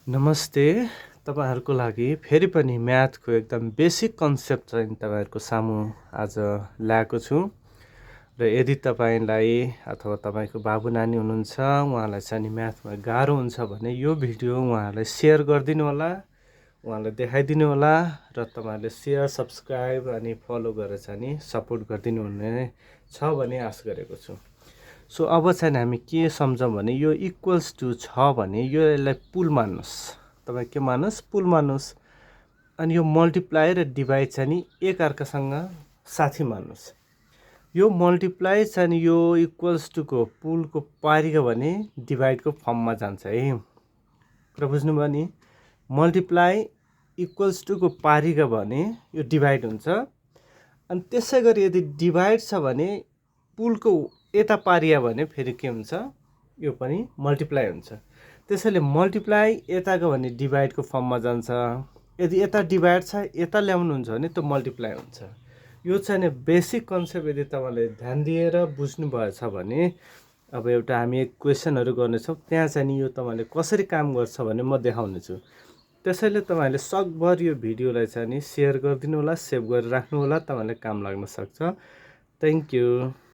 नमस्ते। तपाईहरुको लागि फेरि पनि म्याथको एकदम बेसिक कन्सेप्ट चाहिँ तपाईहरुको सामु आज ल्याएको छु र यदि तपाईलाई अथवा तपाईको बाबु नानी हुनुहुन्छ उहाँलाई चाहिँ नि म्याथमा गाह्रो हुन्छ भने यो भिडियो उहाँलाई शेयर गरिदिनु होला, उहाँलाई देखाइदिनु होला र तपाईहरुले शेयर, सब्स्क्राइब अनि फलो गरेर चाहिँ नि सपोर्ट गरिदिनु हुने छ भन्ने आशा गरेको छु। सो अब चाहिँ हामी के सम्झौँ भने यो इक्वल्स टु छ भने यो यसलाई पुल मान्नुस्। तपाईं के मान्नुस्? पुल मान्नुस्। अनि यो मल्टिप्लाई र डिभाइड चाहिँ नि एकअर्कासँग साथी मान्नुस्। यो मल्टिप्लाई चाहिँ नि यो इक्वल्स टु को पुलको पारियो भने डिभाइडको फर्ममा जान्छ है। र बुझ्नुभयो नि? मल्टिप्लाई इक्वल्स टु को पारियो भने यो डिभाइड हुन्छ। अनि त्यसै गरी यदि डिभाइड छ भने पुलको यता पारिया भने फेरि के हुन्छ? यो पनि मल्टिप्लाई हुन्छ। त्यसैले मल्टिप्लाई यता गयो भने डिभाइडको फर्ममा जान्छ। यदि यता डिभाइड छ यता ल्याउनुहुन्छ भने त्यो मल्टिप्लाई हुन्छ। यो चाहिँ नि बेसिक कन्सेप्ट यदि तपाईले ध्यान दिएर बुझ्नु भएछ भने अब एउटा हामी एक क्वेशनहरु गर्नेछौँ त्यहाँ चाहिँ नि यो तपाईले कसरी काम गर्छ भने म देखाउने छु। त्यसैले तपाईले सकभर यो भिडियोलाई चाहिँ नि शेयर गरिदिनु होला, सेभ गरेर राख्नु होला, तपाईलाई काम लाग्न सक्छ। Thank you.